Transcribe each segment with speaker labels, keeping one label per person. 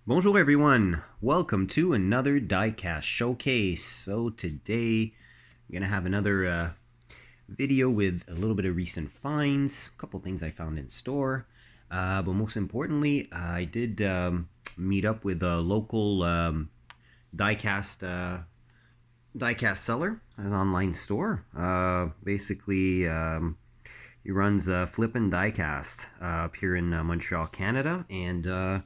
Speaker 1: Bonjour everyone, welcome to another diecast showcase. So today I'm gonna have another video with a little bit of recent finds, a couple things I found in store, but most importantly I did meet up with a local diecast diecast seller, an online store. He runs Flippin' Diecast up here in Montreal, Canada, and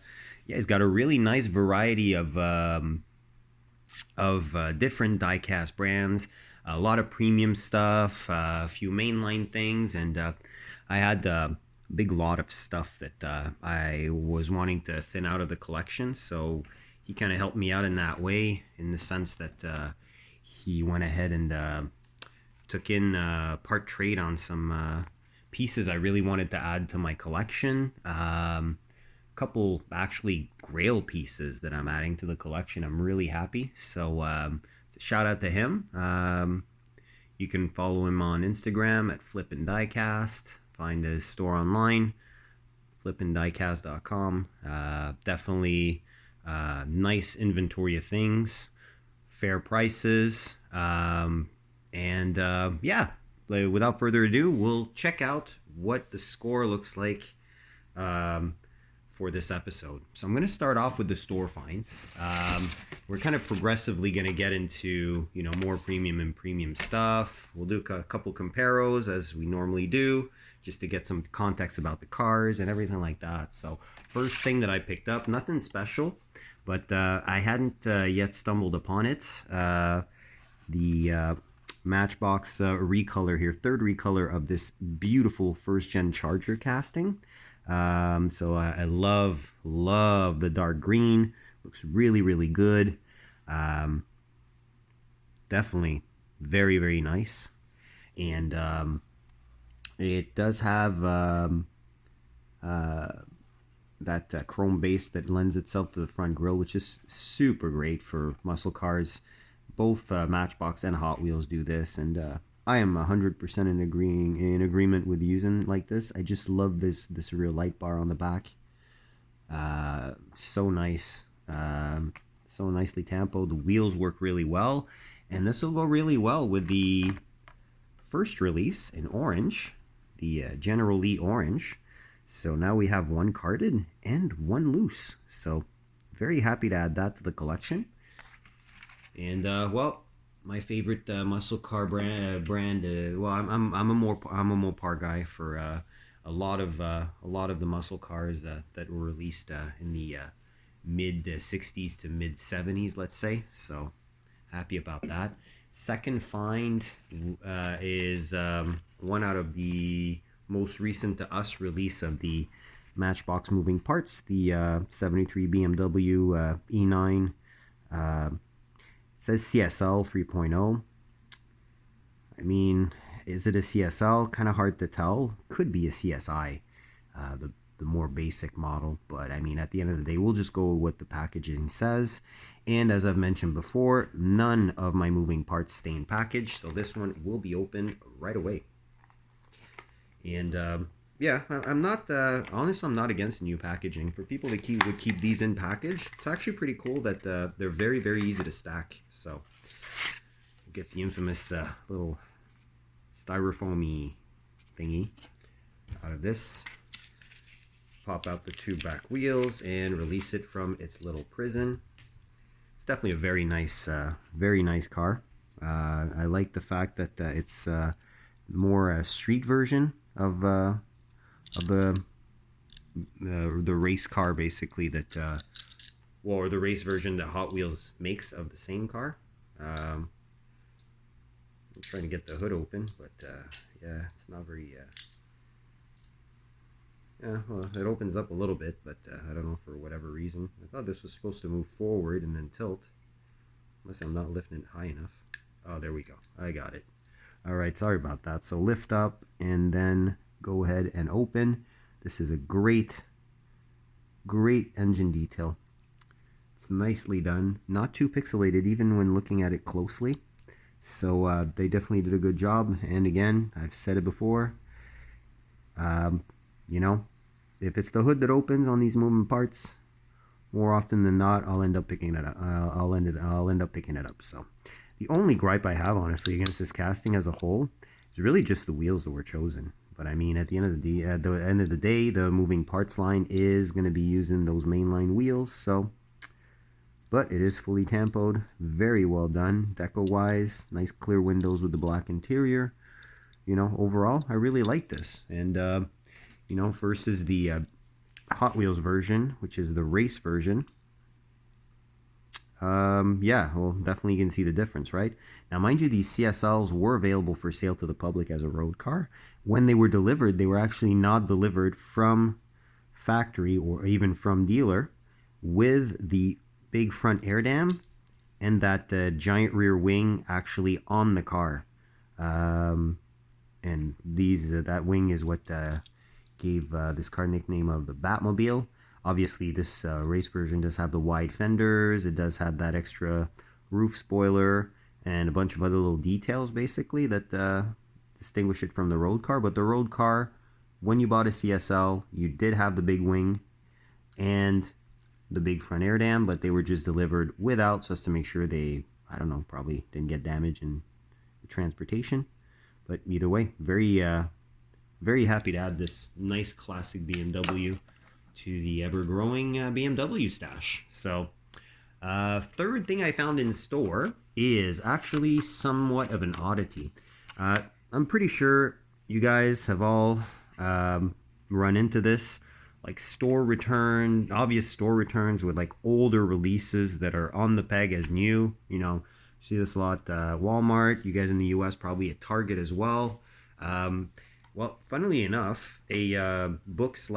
Speaker 1: yeah, he's got a really nice variety of different diecast brands, a lot of premium stuff, a few mainline things, and I had a big lot of stuff that I was wanting to thin out of the collection. So he kind of helped me out in that way, in the sense that he went ahead and took in part trade on some pieces I really wanted to add to my collection. Couple actually grail pieces that I'm adding to the collection. I'm really happy. So shout out to him. You can follow him on Instagram at Flippin' Diecast. Find his store online, flippindiecast.com. Definitely nice inventory of things, fair prices, and yeah. Without further ado, we'll check out what the score looks like for this episode. So I'm going to start off with the store finds. We're kind of progressively going to get into, more premium and premium stuff. We'll do a couple comparos as we normally do, just to get some context about the cars and everything like that. So first thing that I picked up, nothing special, but I hadn't yet stumbled upon it. The Matchbox recolor here, third recolor of this beautiful first gen Charger casting. So I love the dark green. Looks really good. Definitely very nice. And it does have that chrome base that lends itself to the front grille, which is super great for muscle cars. Both Matchbox and Hot Wheels do this, and I am 100% in agreement with using like this. I just love this rear light bar on the back. So nice, so nicely tampoed. The wheels work really well, and this will go really well with the first release in orange, the General Lee orange. So now we have one carded and one loose. So very happy to add that to the collection. And well, my favorite muscle car brand. Well, I'm a Mopar guy for a lot of the muscle cars that were released in the mid 60s to mid 70s, let's say. So happy about that. Second find is one out of the most recent to us release of the Matchbox moving parts, the 73 BMW E9. It says CSL 3.0. I mean, is it a CSL? Kind of hard to tell. Could be a CSI, the more basic model. But I mean, at the end of the day, we'll just go with what the packaging says. And as I've mentioned before, none of my moving parts stay in package, so this one will be open right away. And yeah, I'm not honestly, I'm not against new packaging. For people that would keep these in package, it's actually pretty cool that they're very easy to stack. So get the infamous little styrofoamy thingy out of this. Pop out the two back wheels and release it from its little prison. It's definitely a very nice car. I like the fact that it's more a street version of the race car, basically, that or the race version that Hot Wheels makes of the same car. I'm trying to get the hood open, but yeah, it's not very yeah, well, it opens up a little bit, but I don't know, for whatever reason. I thought this was supposed to move forward and then tilt, unless I'm not lifting it high enough. Oh, there we go, I got it. All right, sorry about that. So lift up and then go ahead and open. This is a great engine detail. It's nicely done, not too pixelated even when looking at it closely. So they definitely did a good job. And again, I've said it before, you know, if it's the hood that opens on these moving parts, more often than not, I'll end up picking it up. I'll end up picking it up. So the only gripe I have, honestly, against this casting as a whole is really just the wheels that were chosen. But I mean, at the end of the day, the moving parts line is going to be using those mainline wheels. So, but it is fully tampoed, very well done, deco-wise, nice clear windows with the black interior. You know, overall, I really like this. And you know, versus the Hot Wheels version, which is the race version. Yeah, well, definitely you can see the difference, right? Now, mind you, these CSLs were available for sale to the public as a road car. When they were delivered, they were actually not delivered from factory or even from dealer with the big front air dam and that giant rear wing actually on the car. And these that wing is what gave this car nickname of the Batmobile. Obviously, this race version does have the wide fenders. It does have that extra roof spoiler and a bunch of other little details, basically, that distinguish it from the road car. But the road car, when you bought a CSL, you did have the big wing and the big front air dam, but they were just delivered without, just to make sure they, I don't know, probably didn't get damaged in the transportation. But either way, very happy to add this nice classic BMW to the ever-growing BMW stash. So, third thing I found in store is actually somewhat of an oddity. I'm pretty sure you guys have all run into this, like obvious store returns with like older releases that are on the peg as new. You know, see this a lot Walmart. You guys in the US probably at Target as well. Well, funnily enough, a book /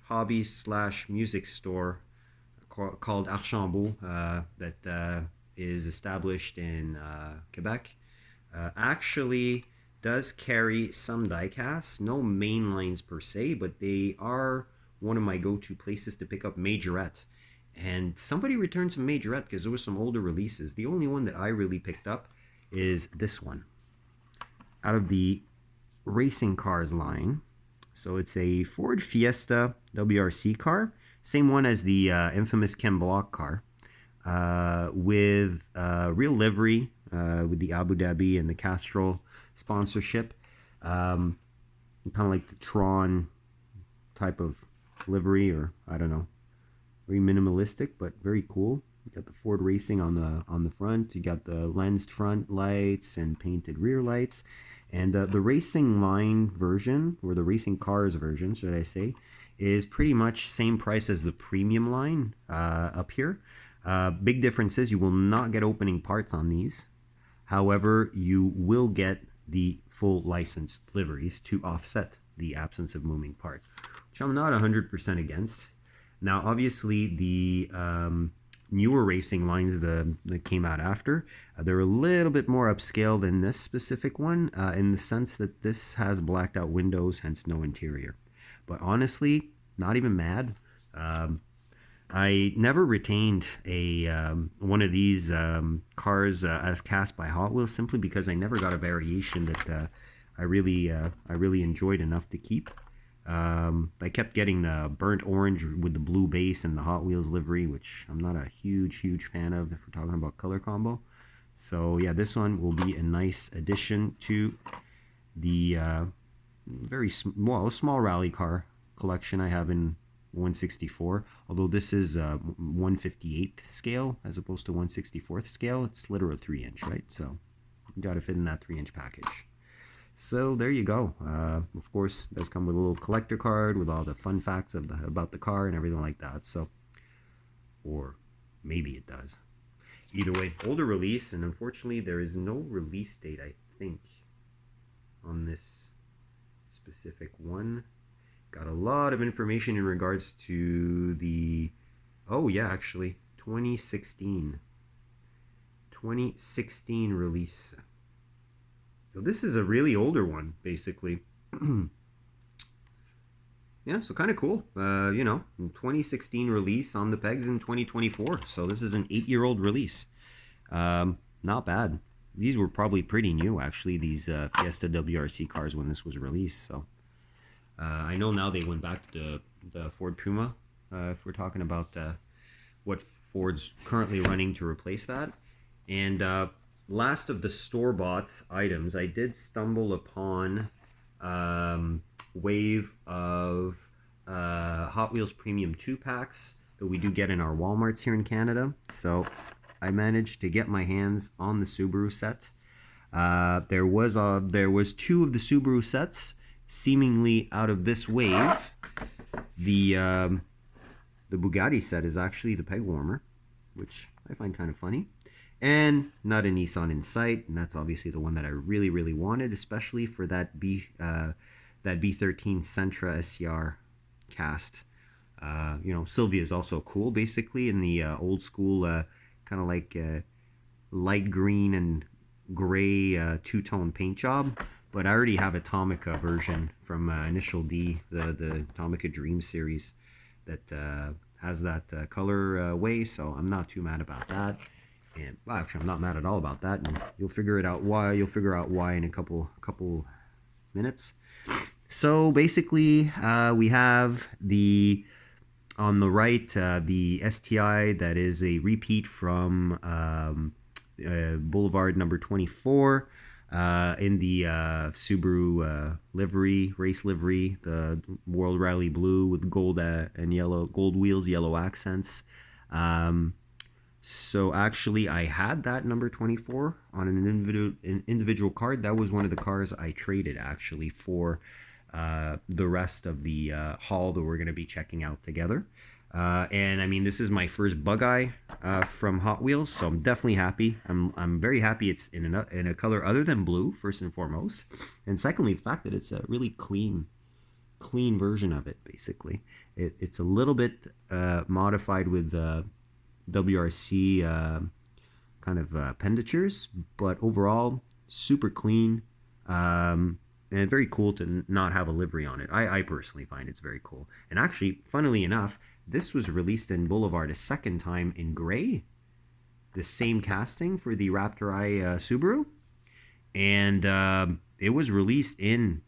Speaker 1: hobby / music store called Archambault that is established in Quebec actually does carry some diecasts. No main lines per se, but they are one of my go-to places to pick up Majorette. And somebody returned some Majorette because there were some older releases. The only one that I really picked up is this one. Out of the racing cars line. So it's a Ford Fiesta WRC car. Same one as the infamous Ken Block car. With real livery with the Abu Dhabi and the Castrol sponsorship. Kind of like the Tron type of livery, or I don't know. Very minimalistic, but very cool. You got the Ford Racing on the front. You got the lensed front lights and painted rear lights. And the racing line version, or the racing cars version, should I say, is pretty much same price as the premium line up here. Big difference is you will not get opening parts on these. However, you will get the full licensed liveries to offset the absence of moving part, which I'm not 100% against. Now, obviously, the newer racing lines that came out after, they're a little bit more upscale than this specific one in the sense that this has blacked out windows, hence no interior. But honestly, not even mad. I never retained a one of these cars as cast by Hot Wheels simply because I never got a variation that I really enjoyed enough to keep. I kept getting the burnt orange with the blue base and the Hot Wheels livery, which I'm not a huge fan of if we're talking about color combo. So yeah, this one will be a nice addition to the very small rally car collection I have in 164. Although this is 158th scale as opposed to 164th scale, it's literally 3-inch, right? So you got to fit in that 3-inch package. So there you go. Of course, it does come with a little collector card with all the fun facts about the car and everything like that. So, or maybe it does. Either way, older release, and unfortunately there is no release date, I think, on this specific one. Got a lot of information in regards to the, oh yeah, actually, 2016 release. So this is a really older one, basically. Yeah, so kind of cool. You know, 2016 release on the pegs in 2024. So this is an 8-year-old release. Not bad. These were probably pretty new, actually, these Fiesta WRC cars when this was released. So I know now they went back to the Ford Puma, if we're talking about what Ford's currently running to replace that. And last of the store-bought items, I did stumble upon wave of Hot Wheels Premium 2-packs that we do get in our Walmarts here in Canada. So I managed to get my hands on the Subaru set. There was two of the Subaru sets seemingly out of this wave. The Bugatti set is actually the peg warmer, which I find kind of funny. And not a Nissan in sight, and that's obviously the one that I really, really wanted, especially for that B13 Sentra SCR cast. Silvia is also cool, basically, in the old school, kind of like light green and gray two-tone paint job. But I already have a Tomica version from Initial D, the Tomica Dream series, that has that color way, so I'm not too mad about that. And well, actually, I'm not mad at all about that, and you'll figure out why in a couple minutes. So basically, we have on the right the STI that is a repeat from Boulevard number 24 in the Subaru race livery, the World Rally Blue with gold and yellow, gold wheels, yellow accents. So actually, I had that number 24 on an individual card. That was one of the cars I traded actually for the rest of the haul that we're going to be checking out together. And I mean, this is my first Bug Eye from Hot Wheels, so I'm definitely happy. I'm very happy it's in a color other than blue, first and foremost, and secondly, the fact that it's a really clean version of it. Basically, it's a little bit modified with WRC kind of appenditures, but overall super clean, and very cool to not have a livery on it. I personally find it's very cool. And actually, funnily enough, this was released in Boulevard a second time in gray, the same casting for the Raptor I Subaru, and it was released in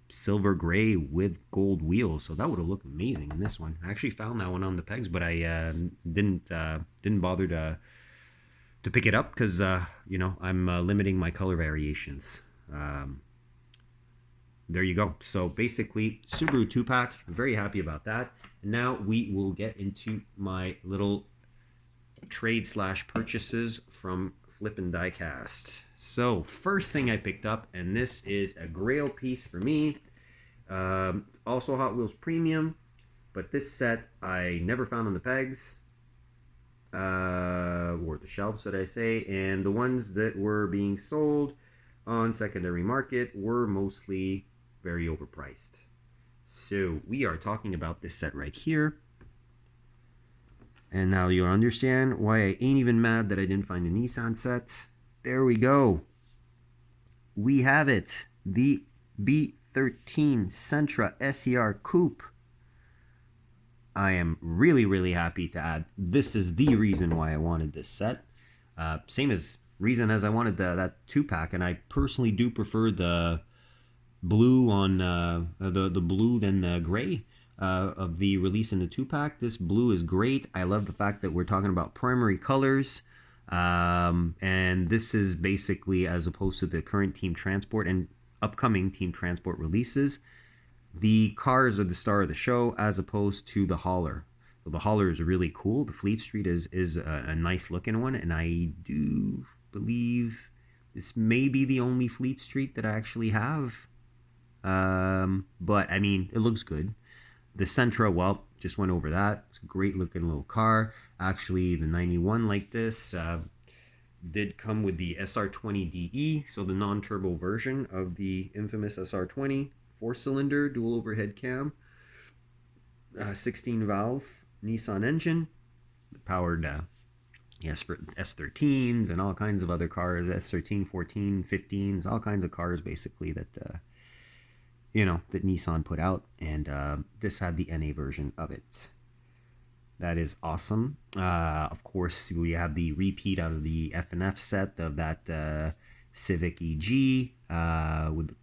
Speaker 1: silver gray with gold wheels, so that would have looked amazing in this one. I actually found that one on the pegs, but I didn't bother to pick it up because I'm limiting my color variations. There you go. So basically, Subaru 2-pack, very happy about that. And now we will get into my little trade/purchases from Flippin' Diecast. So first thing I picked up, and this is a Grail piece for me. Also Hot Wheels Premium, but this set I never found on the pegs, or the shelves, should I say, and the ones that were being sold on secondary market were mostly very overpriced. So we are talking about this set right here. And now you'll understand why I ain't even mad that I didn't find a Nissan set. There we go. We have it. The B13 Sentra SCR Coupe. I am really, really happy to add. This is the reason why I wanted this set. Same reason as I wanted that 2-pack. And I personally do prefer the blue on the blue than the gray of the release in the 2-pack. This blue is great. I love the fact that we're talking about primary colors, and this is basically, as opposed to the current Team Transport and upcoming Team Transport releases, the cars are the star of the show as opposed to the hauler. So the hauler is really cool. The Fleet Street is a nice looking one, and I do believe this may be the only Fleet Street that I actually have. But I mean, it looks good. The Sentra, well, just went over that. It's a great looking little car. Actually, the 91 like this did come with the SR20DE, so the non-turbo version of the infamous SR20, 4-cylinder, dual overhead cam, 16 valve Nissan engine, powered for S13s and all kinds of other cars, S13, 14, 15s, all kinds of cars basically that that Nissan put out, and this had the NA version of it. That is awesome. Of course, we have the repeat out of the F&F set of that Civic EG with the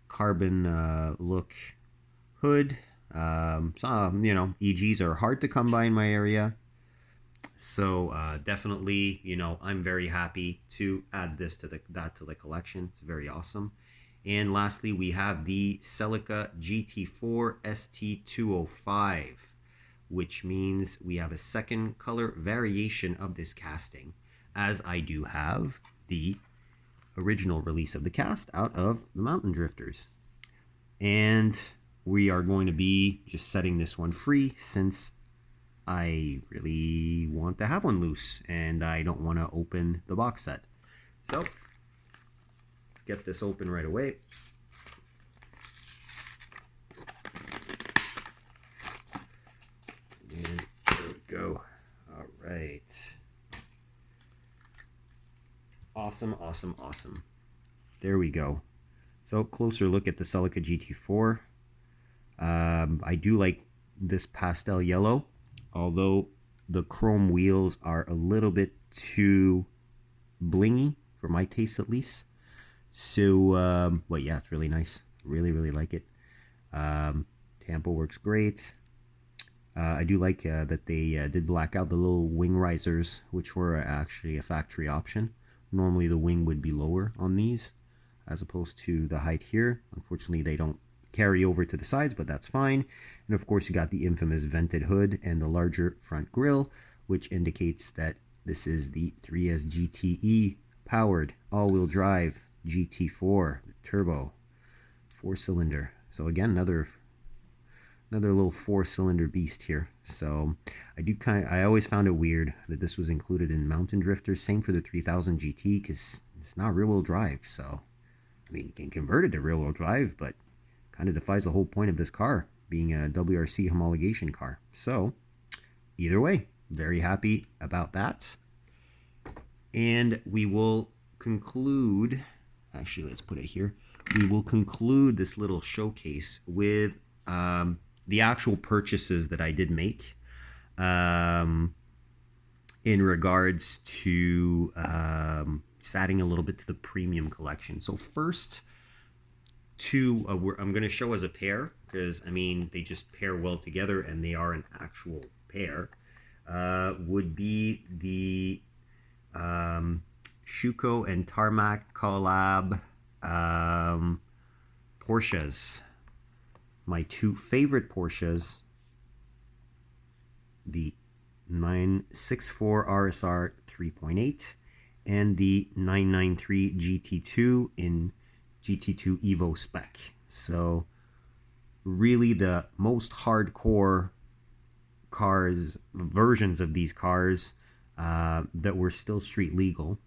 Speaker 1: carbon look hood. You know, EGs are hard to come by in my area. So definitely, you know, I'm very happy to add this to the collection. It's very awesome. And lastly, we have the Celica GT4 ST205, which means we have a second color variation of this casting, as I do have the original release of the cast out of the Mountain Drifters. And we are going to be just setting this one free since I really want to have one loose and I don't want to open the box set. So let's get this open right away. And there we go. All right. Awesome, awesome, awesome. There we go. So closer look at the Celica GT4. I do like this pastel yellow, although the chrome wheels are a little bit too blingy for my taste at least. So, but yeah, it's really nice. Really, really like it. Tampo works great. I do like that they did black out the little wing risers, which were actually a factory option. Normally the wing would be lower on these as opposed to the height here. Unfortunately, they don't carry over to the sides, but that's fine. And of course, you got the infamous vented hood and the larger front grille, which indicates that this is the 3S GTE powered all-wheel drive GT4 turbo 4-cylinder. So again, another little 4-cylinder beast here. So I always found it weird that this was included in Mountain Drifters. Same for the 3000 GT, because it's not rear-wheel drive. So I mean, you can convert it to rear-wheel drive, but kind of defies the whole point of this car being a WRC homologation car. So either way, very happy about that. And we will conclude, actually let's put it here, we will conclude this little showcase with the actual purchases that I did make in regards to just adding a little bit to the premium collection. So first, I'm going to show as a pair, because I mean they just pair well together and they are an actual pair, would be the Schuco and Tarmac collab Porsches. My two favorite Porsches, the 964 RSR 3.8 and the 993 GT2 in GT2 Evo spec. So really the most hardcore cars, versions of these cars that were still street legal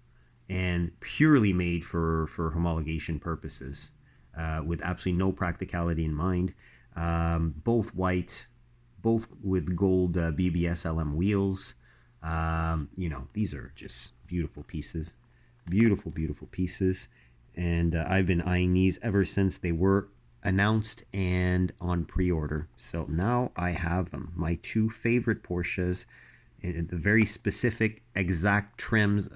Speaker 1: and purely made for homologation purposes, with absolutely no practicality in mind. Both white, both with gold BBS LM wheels. You know, these are just beautiful pieces. Beautiful, beautiful pieces. And I've been eyeing these ever since they were announced and on pre-order. So now I have them. My two favorite Porsches, in the very specific exact trims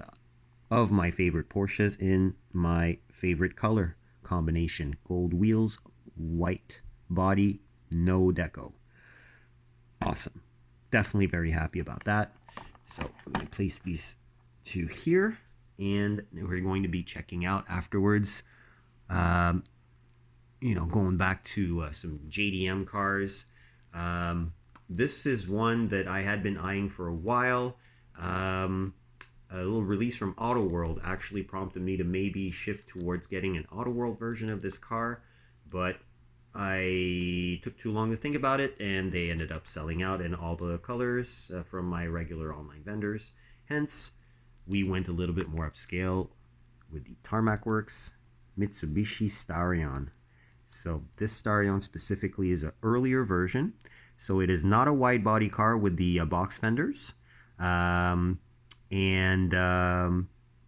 Speaker 1: of my favorite Porsches in my favorite color combination. Gold wheels, white body, no deco. Awesome. Definitely very happy about that. So I'm going to place these two here, and we're going to be checking out afterwards, you know, going back to some JDM cars. This is one that I had been eyeing for a while. A little release from Auto World actually prompted me to maybe shift towards getting an Auto World version of this car, but I took too long to think about it, and they ended up selling out in all the colors from my regular online vendors. Hence, we went a little bit more upscale with the Tarmac Works Mitsubishi Starion. So this Starion specifically is an earlier version. So it is not a wide body car with the box fenders.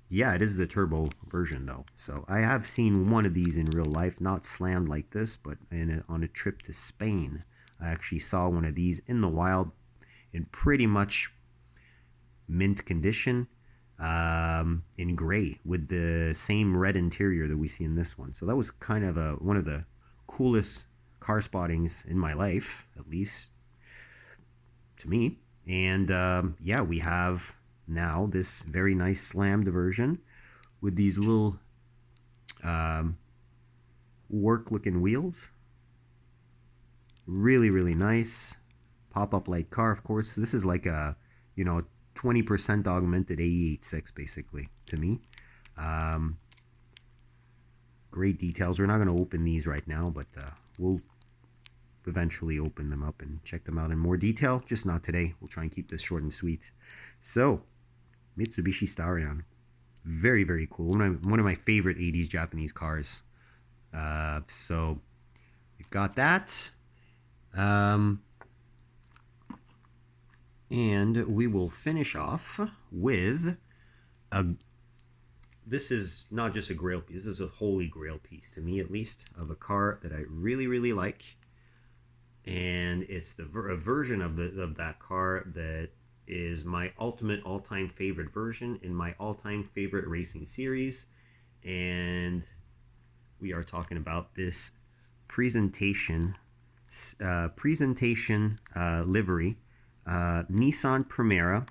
Speaker 1: Yeah, it is the turbo version though. So I have seen one of these in real life, not slammed like this, but on a trip to Spain. I actually saw one of these in the wild in pretty much mint condition, in gray with the same red interior that we see in this one. So that was kind of one of the coolest car spottings in my life, at least to me. And yeah, we have now this very nice slammed version with these little work looking wheels. Really, really nice. Pop-up light car, of course. This is like a, 20% augmented AE86 basically to me. Great details. We're not going to open these right now, but we'll eventually open them up and check them out in more detail. Just not today. We'll try and keep this short and sweet. So, Mitsubishi Starion. Very, very cool. One of my favorite 80s Japanese cars. So, we've got that. And we will finish off with this is not just a grail piece, this is a holy grail piece, to me at least, of a car that I really, really like. And it's a version of that car that is my ultimate all-time favorite version in my all-time favorite racing series. And we are talking about this presentation livery, Nissan Primera.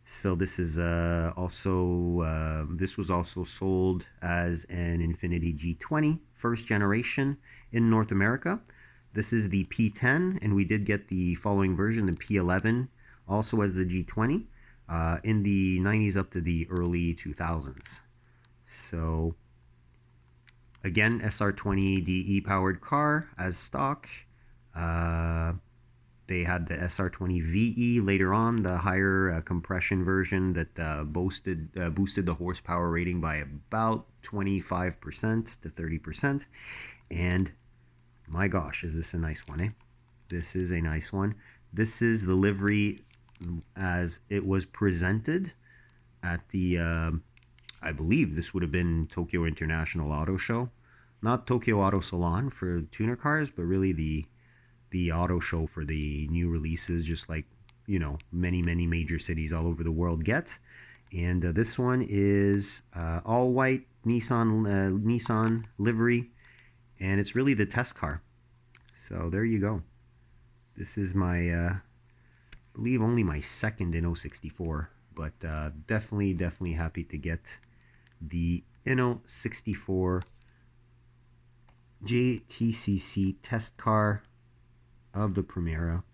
Speaker 1: So this is this was also sold as an Infiniti G20 first generation in North America. This is the P10, and we did get the following version, the P11, also as the G20 in the 90s up to the early 2000s. So again, SR20 DE powered car as stock. They had the SR20 VE later on, the higher compression version that boosted the horsepower rating by about 25% to 30%. And my gosh, is this a nice one, eh? This is a nice one. This is the livery as it was presented at the, I believe this would have been Tokyo International Auto Show. Not Tokyo Auto Salon for tuner cars, but really the auto show for the new releases, just like, many major cities all over the world get. And this one is all white Nissan livery, and it's really the test car. So there you go. This is my, I believe only my second Inno 64, but definitely happy to get the Inno 64 JTCC test car of the Primera.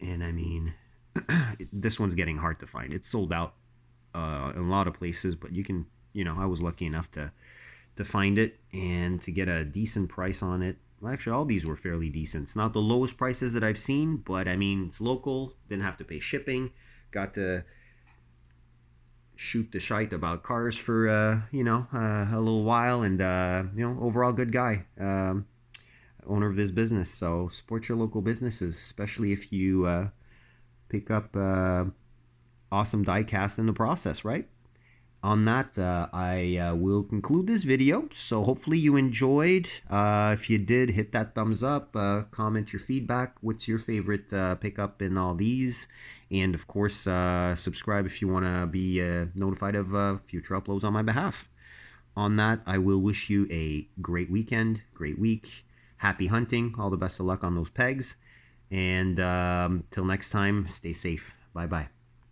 Speaker 1: And I mean, this one's getting hard to find. It's sold out in a lot of places, but you can, I was lucky enough to find it and to get a decent price on it. Well, actually, all these were fairly decent. It's not the lowest prices that I've seen, but I mean, it's local, didn't have to pay shipping, got to shoot the shite about cars for, a little while, and, overall good guy. Owner of this business. So support your local businesses, especially if you pick up awesome die cast in the process, right? On that, I will conclude this video. So hopefully you enjoyed. If you did, hit that thumbs up, comment your feedback. What's your favorite pickup in all these? And of course, subscribe if you want to be notified of future uploads on my behalf. On that, I will wish you a great weekend, great week. Happy hunting. All the best of luck on those pegs. And till next time, stay safe. Bye-bye.